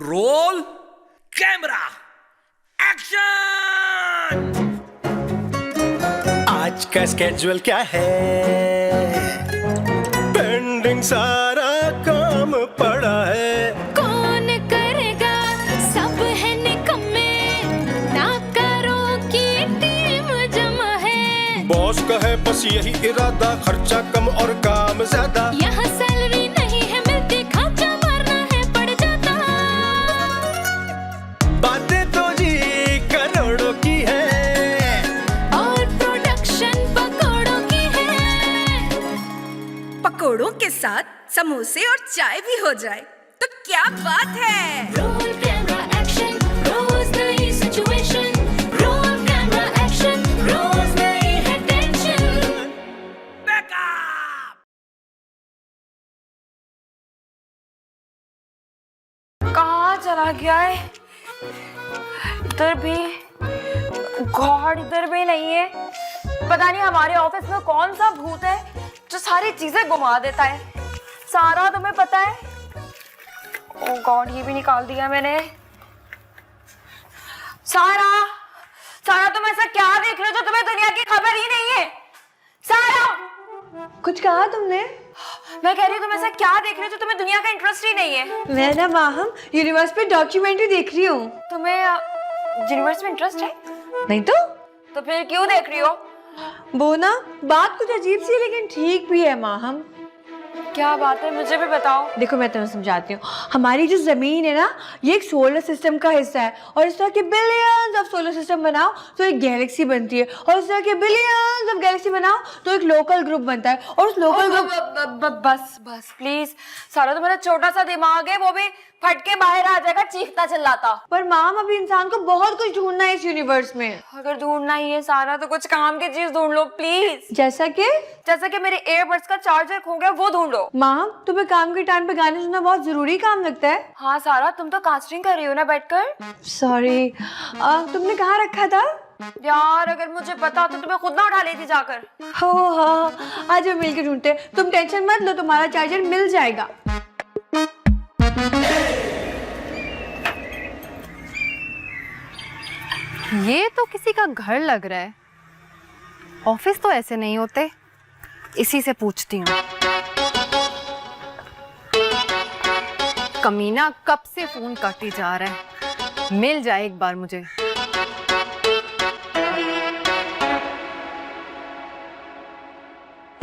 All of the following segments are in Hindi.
Roll camera action. आज का स्केड्यूल क्या है? पेंडिंग सारा काम पड़ा है। कौन करेगा, सब है निकम्मे, ना करो की टीम जमा है। बॉस का है बस यही इरादा, खर्चा कम और काम ज्यादा। यहाँ सैलरी नहीं है मिलती, खर्चा मारना है पड़ जाता। बातें तो जी करोड़ों की है और प्रोडक्शन पकौड़ों की है। पकोड़ों के साथ समोसे और चाय भी हो जाए तो क्या बात है। रोल कैमरा एक्शन, रोज नई सिचुएशन। रोल कैमरा एक्शन, रोज नई है टेंशन। बैकअप। कहाँ चला गया है? इधर भी गॉड, इधर भी नहीं है। पता नहीं हमारे ऑफिस में कौन सा भूत है जो सारी चीजें घुमा देता है। सारा तुम्हें पता है? ओ गॉड, ये भी निकाल दिया मैंने। सारा, सारा तुम ऐसा क्या देख रहे हो जो तुम्हें दुनिया की खबर ही नहीं है? सारा, कुछ कहा तुमने? मैं कह रही हूँ तुम ऐसा क्या देख रहे हो जो तुम्हें दुनिया का इंटरेस्ट ही नहीं है? मैं ना माहम यूनिवर्स पे डॉक्यूमेंट्री देख रही हूँ। तुम्हें यूनिवर्स में इंटरेस्ट है? नहीं तो फिर क्यों देख रही हो? वो ना बात कुछ अजीब सी है लेकिन ठीक भी है माहम। क्या बात है, मुझे भी बताओ। देखो मैं तुम्हें समझाती हूँ। हमारी जो जमीन है ना, ये एक सोलर सिस्टम का हिस्सा है और इस तरह के बिलियंस ऑफ सोलर सिस्टम बनाओ तो एक गैलेक्सी बनती है और इस तरह के बिलियंस ऑफ गैलेक्सी बनाओ तो एक लोकल ग्रुप बनता है और उस लोकल ग्रुप बस बस प्लीज सारा, तो मेरा छोटा सा दिमाग है वो भी फट के बाहर आ जाएगा चीखता चिल्लाता। पर माम अभी इंसान को बहुत कुछ ढूंढना है इस यूनिवर्स में। अगर ढूंढना ही है सारा तो कुछ काम की चीज ढूंढ लो प्लीज। जैसा कि मेरे एयरबड्स का चार्जर खो गया, वो ढूंढो। माम तुम्हें काम के टाइम पे गाने सुनना बहुत जरूरी काम लगता है। हाँ सारा, तुम तो कास्टिंग कर रही हो ना बैठकर। सॉरी, तुमने कहाँ रखा था? यार अगर मुझे पता तो तुम्हें खुद ना उठा लेती जाकर। हो हाँ, आज हम मिलकर ढूंढते हैं। तुम टेंशन मत लो, तुम्हारा चार्जर मिल जाएगा। ये तो किसी का घर लग रहा है। ऑफिस तो ऐसे नहीं होते। इसी से पूछती हूँ। कमीना कब से फोन काटी जा रहा है, मिल जाए एक बार मुझे।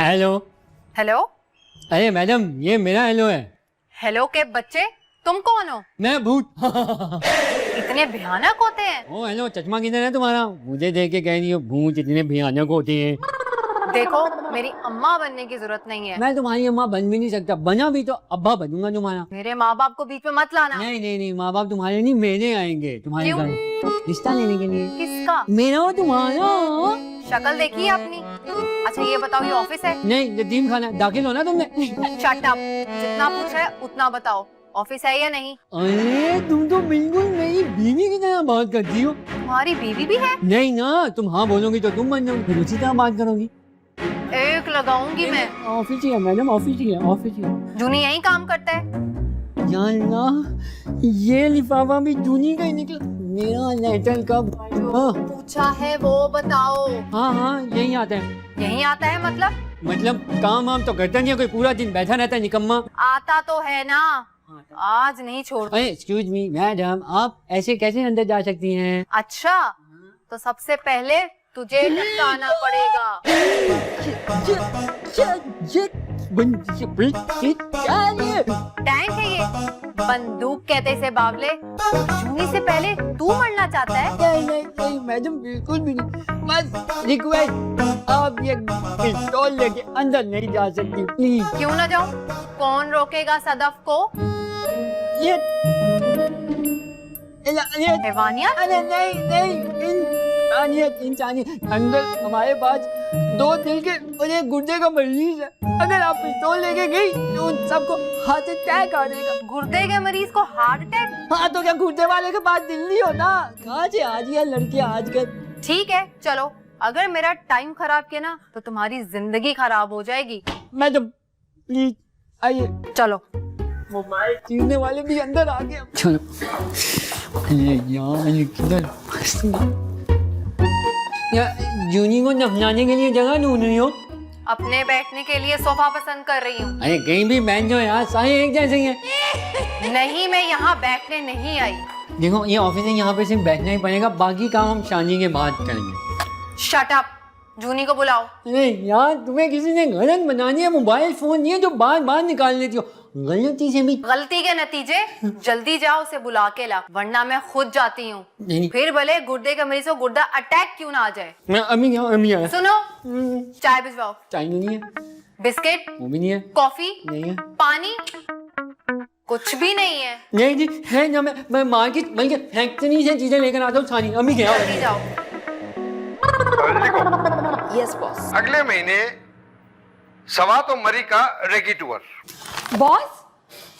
हेलो। हेलो। अरे मैडम, ये मेरा हेलो है। हेलो के बच्चे, तुम कौन हो? मैं भूत। इतने भयानक होते हैं? ओ हेलो, चश्मा किधर है तुम्हारा? मुझे देख के कह रही हो भूत इतने भयानक होते हैं? देखो, मेरी अम्मा बनने की जरूरत नहीं है। मैं तुम्हारी अम्मा बन भी नहीं सकता, बना भी तो अब्बा बनूंगा तुम्हारा। मेरे माँ बाप को बीच में मत लाना। नहीं नहीं नहीं, माँ बाप तुम्हारे नहीं मेरे आएंगे तुम्हारे क्यों? घर रिश्ता लेने के लिए। किसका? मेरा और तुम्हारा। शक्ल देखी है अपनी? अच्छा ये बताओ, ये ऑफिस है? नहीं, यतीम खाना। दाखिल हो ना तुमने? शट अप, जितना पूछा है उतना बताओ। ऑफिस है या नहीं? अरे तुम तो बिल्कुल मेरी बीवी की तरह बात करती हो। तुम्हारी बीवी भी है? नहीं ना, तुम हाँ बोलोगी तो तुम बन जाओगी, फिर उसी तरह बात करोगी। एक लगाऊंगी मैं। ऑफिस ही है मैडम, ऑफिस ही है, ऑफिस ही है। जूनी यही काम करता है? या अल्लाह, ये लिफाफा भी जूनी का ही निकला। मेरा लेटर कब आएगा? पूछा है वो बताओ। हाँ हाँ, यही आता है। यही आता है मतलब काम वाम तो करता नहीं है, कोई पूरा दिन बैठा रहता है निकम्मा। आता तो है ना, आज नहीं छोड़। एक्सक्यूज मी मैडम, आप ऐसे कैसे अंदर जा सकती हैं? अच्छा, तो सबसे पहले तुझे टपकाना पड़ेगा। टैंक है ये, बंदूक कहते इसे बावले। जूनी से पहले तू मरना चाहता है? नहीं नहीं मैडम, बिल्कुल भी नहीं। बस रिक्वेस्ट, आप ये पिस्तौल लेके अंदर नहीं जा सकती प्लीज। क्यों ना जाऊं? कौन रोकेगा सदफ को? ये हैवानियत? अरे नहीं नहीं, इंसानियत। अंदर हमारे पास 2 दिल के और 1 गुर्दे का मरीज है। अगर आप पिस्तौल लेके गई तो उन सबको हार्ट अटैक आ जाएगा। गुर्दे के मरीज को हार्ट अटैक? हाँ तो क्या गुर्दे वाले के पास दिल नहीं होता? कहाँ से आज ये लड़के आजकल। ठीक है चलो, अगर मेरा टाइम खराब किया ना तो तुम्हारी जिंदगी खराब हो जाएगी। मैडम प्लीज आइए। चलो। मोबाइल छीनने वाले भी अंदर आ गए। चलो ये यार ये किधर जूनी को नफलाने के लिए जगह ढूंढ रही हो? अपने बैठने के लिए सोफा पसंद कर रही हूँ। अरे कहीं भी बैठ जाओ यार, सारे एक जैसे ही हैं। नहीं, मैं यहाँ बैठने नहीं आई। देखो ये ऑफिस है, यहाँ पे सिर्फ बैठना ही पड़ेगा, बाकी काम हम शादी के बाद करेंगे। शट अप, जूनी को बुलाओ। अरे यार तुम्हें किसी ने गलत बनानी है, मोबाइल फोन नहीं है जो बार बार निकाल लेती हो, गलती से भी। गलती के नतीजे जल्दी जाओ उसे बुला के ला, वरना मैं खुद जाती हूँ। नहीं। फिर भले गुर्दे के मरीज को गुर्दा अटैक क्यों ना आ जाए। मैं अभी आया। सुनो, चाय भिजवाओ। चाय नहीं है, बिस्किट वो भी नहीं है, कॉफी नहीं है, पानी कुछ भी नहीं है। नहीं जी है ना, मैं मार्केट बल्कि फैक्ट्री से चीजें लेकर आता हूँ सारी। अभी गया। जल्दी जाओ। Yes boss. अगले महीने सवात और मरी का रेकी टूर। बॉस,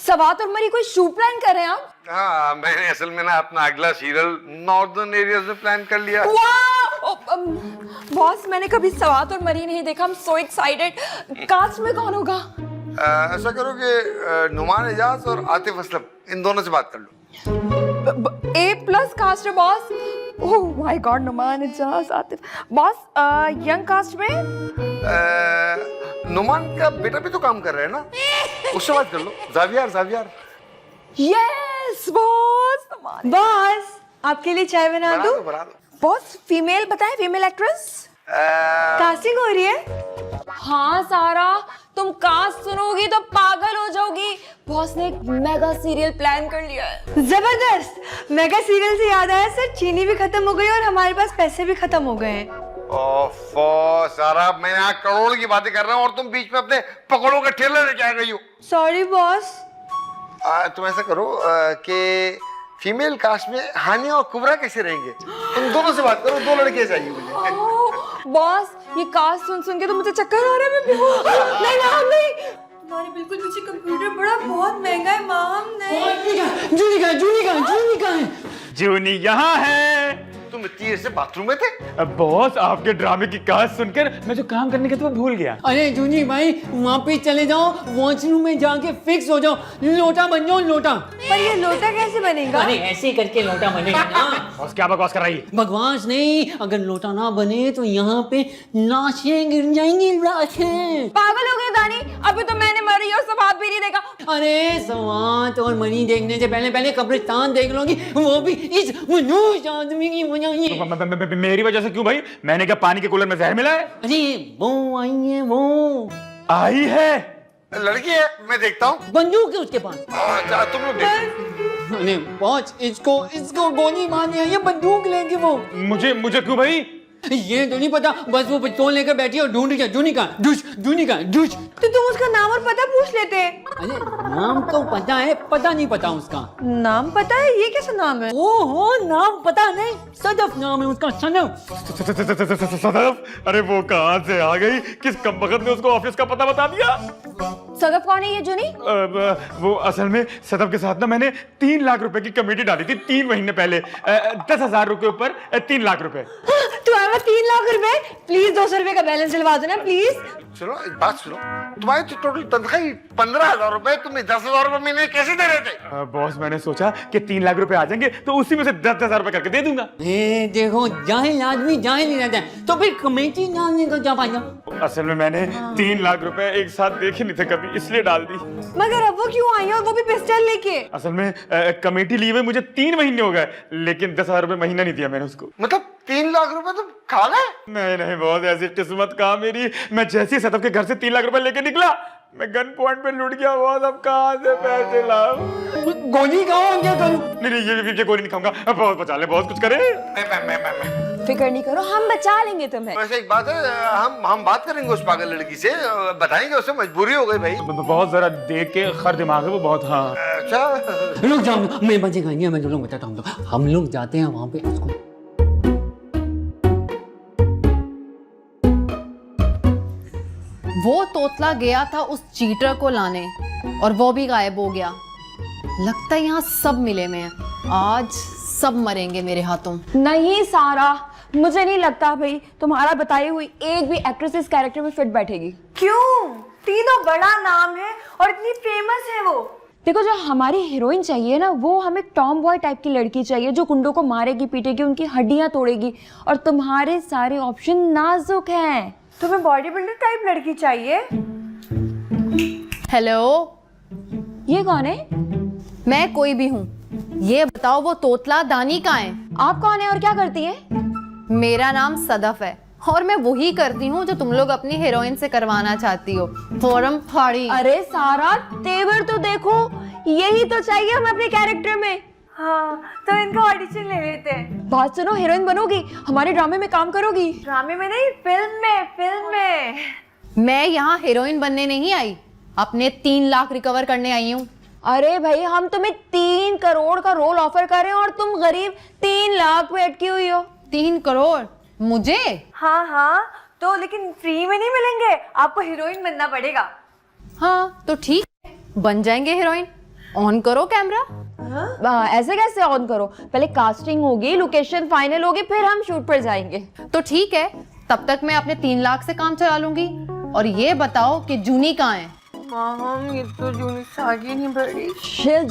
सवात और मरी कोई शूट प्लान कर रहे हैं आप? हाँ, मैंने असल में ना अपना अगला सीरियल नॉर्दर्न एरियाज में प्लान कर लिया। बॉस, मैंने कभी सवात और मरी नहीं देखा। I'm so excited। कास्ट में कौन होगा? ऐसा करो कि नुमान एजाज और आतिफ असलम, इन दोनों से बात कर लो। A+ कास्ट है boss. Oh my god, Numan Ijaz, Atif. Boss, young cast में नुमान का बेटा भी तो काम कर रहा है ना, उससे बात कर लो। जावियार। Yes boss. बॉस, आपके लिए चाय बना दूं? बना दो। बॉस, फीमेल बताएं, फीमेल एक्ट्रेस कास्टिंग हो रही है। हाँ सारा, तुम कास्ट सुनोगी तो पागल हो जाओगी। बॉस ने एक मेगा सीरियल प्लान कर लिया है। जबरदस्त। मेगा सीरियल से याद आया सर, चीनी भी खत्म हो गई और हमारे पास पैसे भी खत्म हो गए हैं। ओफो सारा, मैं यहाँ करोड़ की बातें कर रहा हूँ और तुम बीच में अपने पकौड़ों का ठेला लेके आ गई हो। Sorry boss. तुम ऐसा करो कि फीमेल कास्ट में हानिया और कुबरा कैसे रहेंगे, तुम दोनों से बात करो। 2 लड़के चाहिए मुझे। बॉस, ये कास्ट सुन सुन के तो मुझे चक्कर आ रहा है। नहीं माम नहीं, हमारे बिल्कुल पीछे कंप्यूटर बड़ा बहुत महंगा है माम। नहीं। जूनी का है। जूनी यहाँ है। तुम इतनी देर से बाथरूम में थे? अब बॉस, आपके ड्रामे की कहानी सुनकर मैं जो काम करने का तो भूल गया। अरे जूनी भाई, वहाँ पे चले जाओ, वॉशरूम में जाके फिक्स हो जाओ, लोटा बन जाओ लोटा। पर ये लोटा कैसे बनेगा? अरे ऐसे करके लोटा बनेगा ना। बॉस क्या बकवास कर रही है? बकवास नहीं, अगर लोटा ना बने तो यहाँ पे लाशें गिर जाएंगी, लाशें। पागल हो गए दानी, अभी तो मैंने मरी और सवात भी नहीं देखा। अरे सवात और मनी देखने से पहले कब्रिस्तान देख लोगी, वो भी इस मनूष आदमी की वजह से। मेरी वजह से क्यों भाई? मैंने क्या पानी के कूलर में जहर मिला है? अरे वो आई है, वो आई है। लड़की है, मैं देखता हूँ। बंदूक है उसके पास। तुम लोग देखो। अरे बॉस, इसको गोली मारनी है, ये बंदूक लेंगे वो। मुझे क्यों भाई? ये तो नहीं पता, बस वो पिस्तौल लेकर बैठी और ढूंढ रही है। जूनी का डूश। तो तुम उसका नाम और पता पूछ लेते। अरे नाम तो पता है, पता नहीं पता उसका। नाम पता है? ये कैसा नाम है? ओहो, नाम पता नहीं, सदफ नाम है उसका, सदफ। सदफ? अरे वो कहाँ से आ गई? किस कमबख्त ने उसको ऑफिस का पता बता दिया? सदफ कौन है ये जूनी? वो असल में सदफ के साथ ना मैंने 3 लाख रुपए की कमेटी डाली थी 3 महीने पहले। 10,000 रुपए ऊपर 3 लाख रुपए। तुम्हारा 3 लाख रुपए? प्लीज 200 रुपए का बैलेंस दिलवा दो ना प्लीज। सुनो, एक बात सुनो, तुम्हारी तो टोटल तनख्वाह 15,000 रुपए, तुम्हें 10,000 रुपए महीने कैसे दे रहे थे? बॉस, मैंने सोचा कि 3 लाख रुपए आ जाएंगे तो उसी में से 10,000 रुपए करके दे दूंगा। देखो, जाहिल आदमी जाहिल ही रहता है, तो फिर कमेटी डालने का क्या फायदा? असल में मैंने 3 लाख रुपए एक साथ देखे नहीं थे कभी, इसलिए डाल दी। मगर अब वो क्यों आई है और वो भी पिस्टल लेके? असल में कमेटी लिए हुए मुझे 3 महीने हो गए, लेकिन 10,000 रुपए महीना नहीं दिया मैंने उसको। मतलब 3 लाख रुपए तुम खा गए? नहीं बॉस, ऐसी किस्मत कहा मेरी। मैं जैसे ही सदफ के घर से 3 लाख रुपए लेके निकला, मैं गन पॉइंट पे लुट गया। बॉस, अब कहाँ से पैसे लाऊं? गोली खाओ, क्या करूं? नहीं, ये गोली नहीं खाऊंगा। बहुत बचा ले बॉस, कुछ करे। मैं फिक्र नहीं करो, हम बचा लेंगे तुम्हें। वैसे एक बात है, हम बात करेंगे उस पागल लड़की से, बताएंगे उसे, मजबूरी हो गई भाई। बहुत जरा देख के खर दिमाग है वो बहुत। हाँ अच्छा, रुक जाओ, मैं बचेगा नहीं, मैं तुम लोग बताता हूँ। हम लोग जाते हैं वहाँ पे उसको। वो तोतला गया था उस चीटर को लाने और वो भी गायब हो गया। लगता है यहाँ सब मिले में हैं। आज सब मरेंगे मेरे हाथों। नहीं सारा, मुझे नहीं लगता भाई तुम्हारा बताई हुई एक भी एक्ट्रेस इस कैरेक्टर में फिट बैठेगी। क्यों? तीनों बड़ा नाम है और इतनी फेमस है वो। देखो, जो हमारी हीरोइन चाहिए ना, वो हमें टॉम बॉय टाइप की लड़की चाहिए जो गुंडों को मारेगी, पीटेगी, उनकी हड्डियां तोड़ेगी। और तुम्हारे सारे ऑप्शन नाजुक हैं। तुम्हें बॉडी बिल्डर टाइप लड़की चाहिए। हेलो, ये कौन है? मैं कोई भी हूँ। ये बताओ वो तोतला दानी कहाँ है? आप कौन है और क्या करती है? मेरा नाम सदफ है और मैं वही करती हूँ जो तुम लोग अपनी हीरोइन से करवाना चाहती हो, फॉर्म फाड़ी। अरे सारा, तेवर तो देखो, यही तो चाहिए हमें अपने कैरेक्टर में। हाँ, तो इनका ऑडिशन ले लेते हैं। बात सुनो, हीरोइन बनोगी, हमारे ड्रामे में काम करोगी। ड्रामे में नहीं, फिल्म में। मैं यहाँ हीरोइन बनने नहीं आई, अपने 3 लाख रिकवर करने आई हूँ। अरे भाई, हम तुम्हें 3 करोड़ का रोल ऑफर कर रहे हैं और तुम गरीब 3 लाख पे अटकी हुई हो। 3 करोड़ मुझे? हाँ, तो लेकिन फ्री में नहीं मिलेंगे, आपको हीरोइन बनना पड़ेगा। हाँ तो ठीक है, बन जाएंगे हीरोइन। ऑन करो कैमरा। ऐसे कैसे ऑन करो? पहले कास्टिंग होगी, लोकेशन फाइनल होगी, फिर हम शूट पर जाएंगे। तो ठीक है, तब तक मैं अपने 3 लाख से काम चला लूंगी। और ये बताओ कि जूनी कहाँ है? ये तो जूनी सागी नहीं बढ़ी।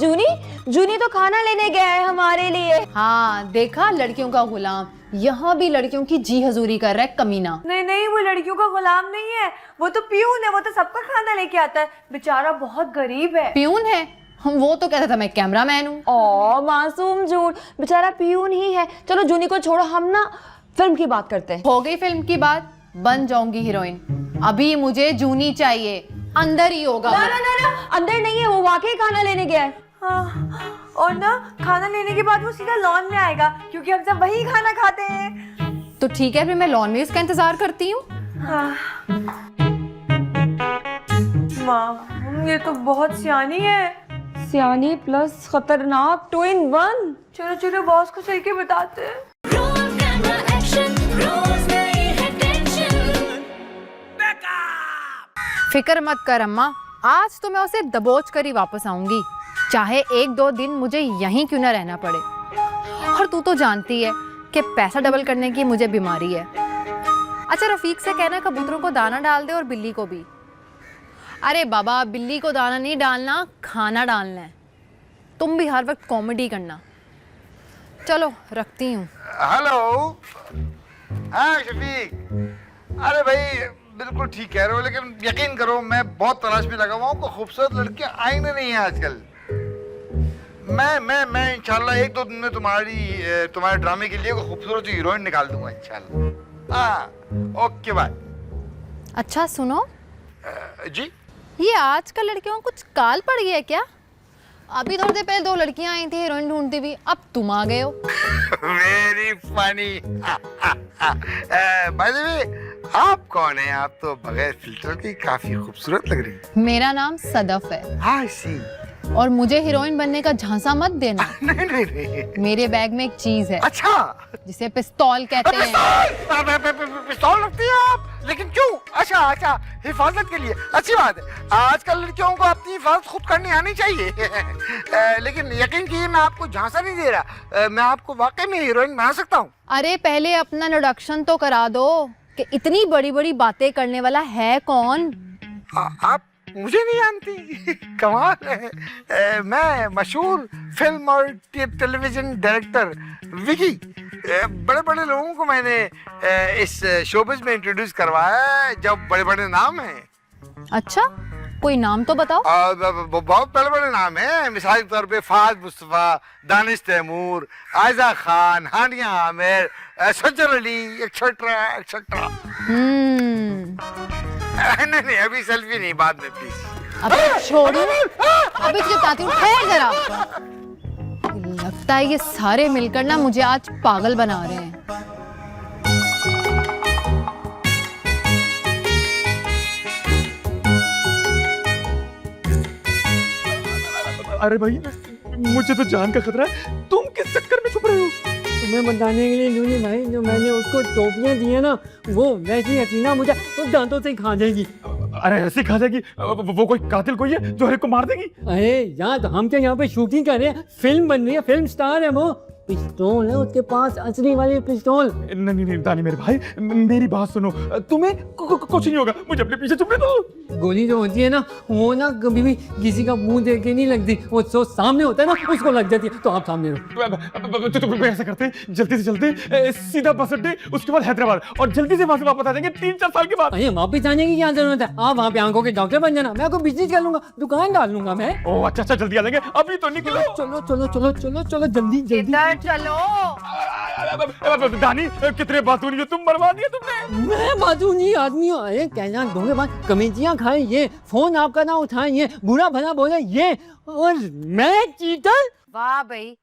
जूनी तो खाना लेने गया है हमारे लिए। हाँ देखा, लड़कियों का गुलाम। यहाँ भी लड़कियों की जी हजूरी कर रहा है कमीना। नहीं, वो लड़कियों का गुलाम नहीं है, वो तो प्यून है। वो तो सबका खाना लेके आता है, बेचारा बहुत गरीब है। प्यून है? वो तो कहता था मैं कैमरामैन हूँ। ओ मासूम झूठ, बेचारा प्यून ही है। चलो जूनी को छोड़ो, हम ना फिल्म की बात करते हैं। हो गई फिल्म की बात, बन जाऊंगी हीरोइन। अभी मुझे जूनी चाहिए, अंदर ही होगा। ना, अंदर नहीं है, वो वाकई खाना लेने गया है। हाँ, और ना खाना लेने के बाद वो सीधा लॉन में आएगा, क्योंकि हम सब वही खाना खाते हैं। तो ठीक है, फिर मैं लॉन में उसका इंतजार करती हूँ। माँ, ये तो बहुत सियानी है। सियानी प्लस खतरनाक, 2 in 1। चलो बॉस को चल के बताते हैं। Roll camera action, रोज़ नई है टेंशन। फिक्र मत कर अम्मा, आज तो मैं उसे दबोच कर ही वापस आऊंगी, चाहे 1-2 दिन मुझे यहीं क्यों ना रहना पड़े। और तू तो जानती है कि पैसा डबल करने की मुझे बीमारी है। अच्छा, रफीक से कहना कबूतरों को दाना डाल दे और बिल्ली को भी। अरे बाबा, बिल्ली को दाना नहीं डालना, खाना डालना है। तुम भी हर वक्त कॉमेडी करना। चलो रखती हूँ। हेलो। हाँ शफीक, अरे भाई बिल्कुल ठीक कह रहे हो, लेकिन यकीन करो मैं बहुत तलाश में लगा हुआ हूँ। कोई खूबसूरत लड़कियां आई नहीं है आजकल। मैं इंशाल्लाह 1-2 दिन में तुम्हारे ड्रामे के लिए कोई खूबसूरत हीरोइन निकाल दूंगा इंशाल्लाह। हाँ ओके बाय। अच्छा सुनो जी, ये आजकल लड़कियों को कुछ काल पड़ गया क्या? अभी थोड़ी देर पहले 2 लड़कियां आई थी हीरोइन ढूंढती हुई, अब तुम आ गए हो। Very funny. By the way, आप कौन हैं? आप तो बगैर फिल्टर की काफी खूबसूरत लग रही हैं। मेरा नाम सदफ है। हाँ सी। और मुझे हीरोइन बनने का झांसा मत देना। नहीं। मेरे बैग में एक चीज है। अच्छा, जिसे पिस्तौल कहते हैं। पिस्तौल रखती हैं आप? लेकिन क्यों? अच्छा, हिफाजत के लिए। अच्छी बात है, आजकल लड़कियों को अपनी हिफाजत खुद करनी आनी चाहिए। लेकिन यकीन कीजिए, मैं आपको झांसा नहीं दे रहा, मैं आपको वाकई में हीरोइन बना सकता हूँ। अरे पहले अपना इंट्रोडक्शन तो करा दो कि इतनी बड़ी बड़ी बातें करने वाला है कौन? आप मुझे नहीं जानती? कमाल है। मैं मशहूर फिल्म और टेलीविजन डायरेक्टर विकी। बड़े बड़े लोगों को मैंने इस शोबिज़ में इंट्रोड्यूस करवाया है, जब बड़े बड़े नाम हैं। अच्छा, कोई नाम तो बताओ। बहुत बड़े बड़े नाम हैं, मिसाल के तौर पे फाज मुस्तफा, दानिश तैमूर, आयजा खान, हानिया आमिर, सज्जन अली, एक्सेट्रा। नहीं, अभी सेल्फी नहीं, बाद में प्लीज। अबे छोड़ो, अभी तुझे बताती हूँ, ठहर जरा। लगता है ये सारे मिलकर ना मुझे आज पागल बना रहे हैं। अरे भाई, मुझे तो जान का खतरा है, तुम किस चक्कर में छुप रहे हो? तुम्हें बताने के लिए जूनी भाई, जो मैंने उसको टोपियां दी है ना, वो वैसी हसीना मुझे उस दांतों से ही खा जाएगी। अरे ऐसे खा जाएगी? वो कोई कातिल कोई है जो हर एक को मार देगी? अरे यार, तो हम क्या यहाँ पे शूटिंग कर रहे हैं, फिल्म बन रही है, फिल्म स्टार है वो। पिस्तौल है उसके पास, असली वाली पिस्तौल। नहीं नहीं दानी मेरे भाई, मेरी बात सुनो, तुम्हें कुछ नहीं होगा, मुझे अपने पीछे चुपने दो। गोली जो होती है ना, वो ना कभी भी किसी का मुंह देख के नहीं लगती, वो जो सामने होता है ना उसको लग जाती है। तो आप सामने रहो। तो ऐसा करते, जल्दी से चलते सीधा बस अड्डे, उसके बाद हैदराबाद, और जल्दी से वहां से वापस आ जाएंगे 3-4 साल के बाद। अरे वापिस आने की क्या जरूरत है, आप वहाँ पे आंखों के डॉक्टर बन जाना, मैं आपको बिजनेस कर लूंगा, दुकान डाल लूंगा मैं। ओह अच्छा जल्दी आ जाएंगे, अभी तो निकलो। चलो चलो चलो चलो चलो जल्दी जल्दी। इधर चलो। दानी कितने बातूनी हो तुम, मरवा दिया तुमने। मैं बातूनी आदमी हूँ। अरे कहना दोगे बात, कमेटियाँ खाए ये, फोन आपका ना उठाए ये, बुरा भला बोले ये, और मैं चीटर। वाह भाई,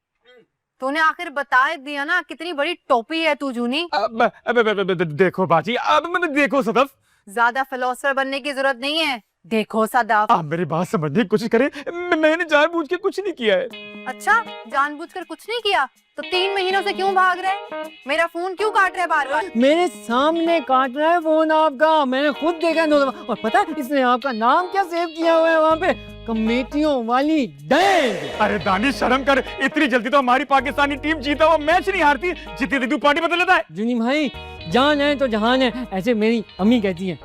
तूने आखिर बता दिया ना कितनी बड़ी टोपी है तू जूनी। देखो बाजी, अब देखो सदफ, ज्यादा फिलोसफर बनने की जरूरत नहीं है। देखो सदफ, आप मेरी बात समझने की कोशिश करें, मैंने जानबूझ के कुछ नहीं किया है। अच्छा जानबूझकर कुछ नहीं किया तो 3 महीनों से क्यों भाग रहे? मेरा फोन क्यों काट रहे हैं बार बार? मेरे सामने काट रहा है फोन आपका, मैंने खुद देखा 2 दफा। और पता है इसने आपका नाम क्या सेव किया हुआ है वहाँ पे, कमेटियों वाली डैंग। अरे दानी शर्म कर, इतनी जल्दी तो हमारी पाकिस्तानी टीम जीता हुआ मैच नहीं हारती, जितनी जल्दी पार्टी बदल लेता है। जुनी भाई, जान है तो जहान है, ऐसे मेरी अम्मी कहती है।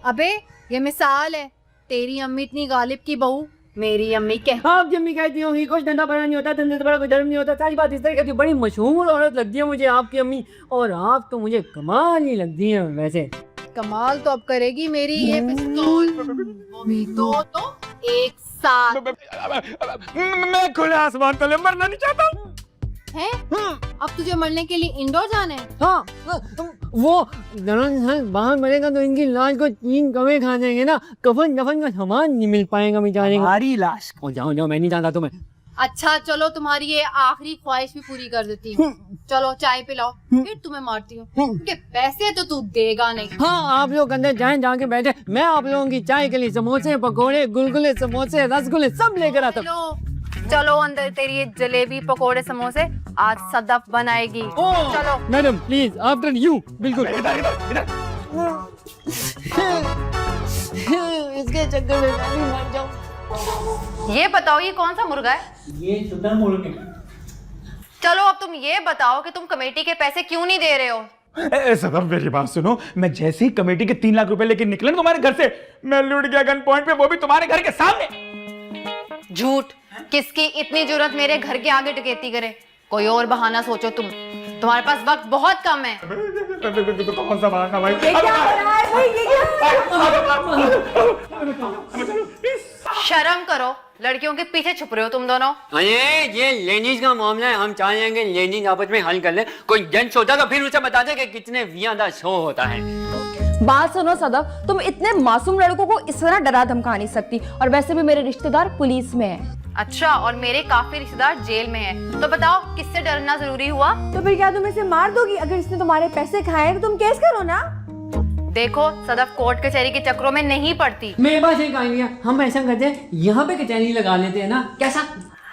अबे ये मिसाल है, तेरी अम्मी इतनी गालिब की बहू, मेरी अम्मी कह। आप जब भी कहती होंगी कुछ धंधा बड़ा नहीं होता, धंधे से बड़ा कोई धर्म नहीं होता, सारी बात इस तरह कहती, बड़ी मशहूर औरत लगती है मुझे आपकी अम्मी, और आप तो मुझे कमाल ही लगती है। वैसे कमाल तो अब करेगी मेरी ये पिस्तौल, वो भी दो तो एक साथ मैं खुले आसमान तले मरना नहीं चाहता हूँ। है। अब तुझे मरने के लिए इंडोर जाना है? हाँ, वो दरअसल बाहर मरेगा तो इनकी लाश को 3 कौवे खा जाएंगे ना, कफन का सामान नहीं मिल पाएगा बेचारे को। हमारी लाश। जाओ जाओ, मैं नहीं जानता तुम्हें। अच्छा चलो, तुम्हारी ये आखिरी ख्वाहिश भी पूरी कर देती हूँ। चलो चाय पिलाओ, फिर तुम्हें मारती हूँ, क्योंकि पैसे तो तू देगा नहीं। हाँ, आप लोग अंदर जाएं, जाके बैठे, मैं आप लोगों की चाय के लिए समोसे, पकोड़े, गुलगुले, समोसे, रसगुल्ले सब लेकर आता हूँ। चलो अंदर, तेरी ये जलेबी पकोड़े समोसे आज सदफ बनाएगी। चलो मैडम प्लीज, आफ्टर यू। बिल्कुल। इसके चक्कर में मैं भी मर जाऊं। ये बताओ ये कौन सा मुर्गा है? ये शुद्ध मुर्गा। चलो अब तुम ये बताओ कि तुम कमेटी के पैसे क्यों नहीं दे रहे हो? सदफ मेरी बात सुनो, मैं जैसे ही कमेटी के 3 लाख रुपए लेके निकला ना तुम्हारे घर से, मैं लुट गया गन पॉइंट पे, वो भी तुम्हारे घर के सामने। झूठ। किसकी इतनी जरूरत मेरे घर के आगे डकैती करे? कोई और बहाना सोचो तुम, तुम्हारे पास वक्त बहुत कम है। कौन सा बहाना भाई? ये क्या हो रहा है भाई, ये क्या? शर्म करो, लड़कियों के पीछे छुप रहे हो तुम दोनों। अरे ये लेडीज का मामला है, हम चाहेंगे लेडीज आपस में हल कर ले। कोई जेंट्स होता तो फिर उसे बता दे कि कितने वियादा शो होता है। बात सुनो सदफ, तुम इतने मासूम लड़कों को इस तरह डरा धमका नहीं सकती, और वैसे भी मेरे रिश्तेदार पुलिस में है। अच्छा, और मेरे काफी रिश्तेदार जेल में हैं। तो बताओ किससे डरना जरूरी हुआ? तो फिर क्या तुम इसे मार दोगी? अगर इसने तुम्हारे पैसे खाए तो तुम केस करो ना। देखो सदफ कोर्ट कचहरी के चक्रों में नहीं पड़ती। मेरे पास एक आइडिया, हम ऐसा करते हैं, यहाँ पे कचहरी लगा लेते हैं ना, कैसा?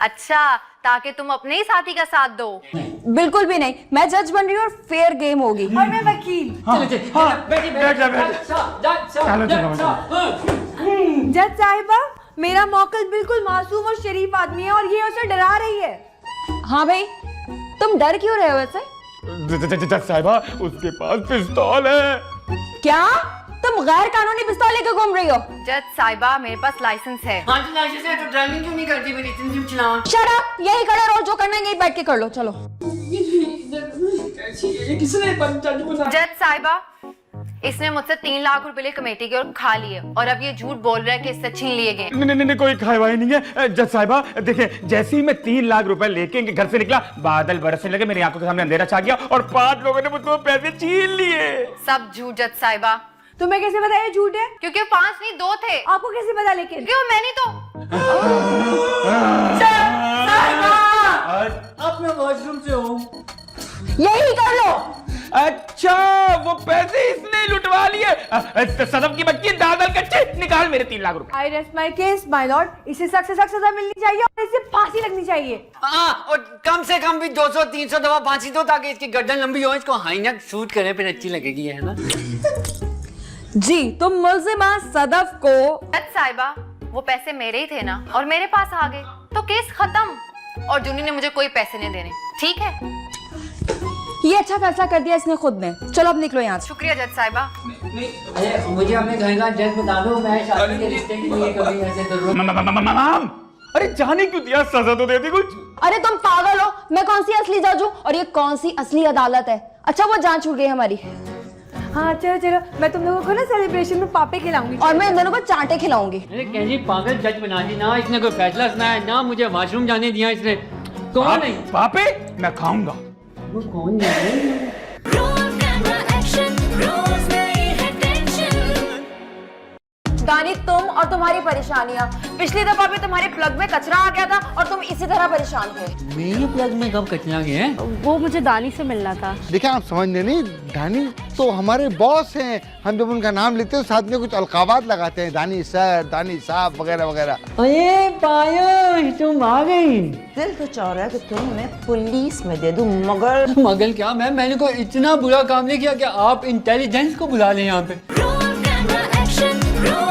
अच्छा, ताकि तुम अपने ही साथी का साथ दो। बिल्कुल भी नहीं, मैं जज बन रही हूँ और फेयर गेम होगी। और मैं वकील। जज साहिबा, मेरा मौकल बिल्कुल मासूम और शरीफ आदमी है और ये उसे डरा रही है। हाँ भाई, तुम डर क्यों रहे हो वैसे? जज साहिबा, उसके पास पिस्तौल है। क्या तुम गैर कानूनी पिस्तौल लेकर घूम रही हो? जज साहिबा, मेरे पास लाइसेंस है। हाँ तो लाइसेंस है तो ड्राइविंग क्यों नहीं करती मेरी इतनी चलाओ? शट अप, यही खड़े रहो, जो करना है यही बैठ के कर लो, चलो। जज साहिबा, इसने मुझसे 3 लाख रुपए लिए कमेटी के और खा लिए, और अब ये झूठ बोल रहा है कि इससे छीन लिए गए। नहीं, कोई खाए नहीं है। जज साहिबा देखें, जैसे ही मैं 3 लाख रुपए लेके इनके घर से निकला, बादल बरसने लगे, मेरी आंखों के सामने अंधेरा छा गया और 5 लोगों ने मुझसे पैसे छीन लिए। सब झूठ जज साहिबा। तुम्हें कैसे पता ये झूठ है? क्योंकि 5 नहीं 2 थे। आपको कैसे पता? लेकिन क्यों, मैं नहीं तो। अब मैं वॉशरूम से हूँ। यही कर लो। अच्छा, वो पैसे इसने लुटवा लिए। सदफ की बच्ची, दादल कच्चे, निकाल मेरे 3 लाख रुपए। आई rest my case my Lord. इसे सख्त से सख्त सजा मिलनी चाहिए और इसे फांसी लगनी चाहिए। हाँ, और कम से कम भी 200-300 दफा फांसी दो, ताकि इसकी गर्दन लंबी हो, इसको हाईनेक शूट करें, फिर अच्छी लगेगी, है ना? जी, तुम मुल्जिमा सदफ को। जज साहिबा, वो पैसे मेरे ही थे ना, और मेरे पास आ गए तो केस खत्म। और जूनी ने मुझे कोई पैसे नहीं देने, ठीक है? ये अच्छा फैसला कर दिया इसने खुद ने। चलो अब निकलो यहाँ से। शुक्रिया जज साहिबा। अरे मुझे अपने घर का एड्रेस बता दो, मैं शादी के रिश्ते के लिए कभी ऐसे जरूरत। अरे जाने क्यों दिया, सजा तो देती कुछ। अरे तुम पागल हो, मैं कौन सी असली जज हूँ और ये कौन सी असली अदालत है। अच्छा वो जान छूट गई हमारी। हाँ चलो चलो, मैं तुम लोगों को ना सेलिब्रेशन में पापे खिलाऊंगी और मैं इन दोनों को चांटे खिलाऊंगी। अरे कैसी पागल जज बना दी ना, इसने कोई फैसला सुनाया ना, मुझे वॉशरूम जाने दिया इसने। कौन है पापे? मैं खाऊंगा। वो कौन है? Roll camera action, Rosemary है tension. दानी तुम और तुम्हारी परेशानियां, पिछली दफा भी तुम्हारे प्लग में कचरा आ गया था और तुम इसी तरह परेशान थे। मेरे प्लग में कब कचरा गया है? वो मुझे दानी से मिलना था। देखिए आप समझने नहीं, दानी तो हमारे बॉस हैं, हम जब उनका नाम लेते हैं साथ में कुछ अलकाबात लगाते हैं, दानी सर, दानी साहब वगैरह वगैरह। अरे पायल तुम आ गई। दिल तो चाह रहा है कि तुम्हें पुलिस में दे दूं, मगर मगर क्या मैंने कोई इतना बुरा काम नहीं किया कि आप इंटेलिजेंस को बुला लें यहाँ पे। Roll camera action, Rosemary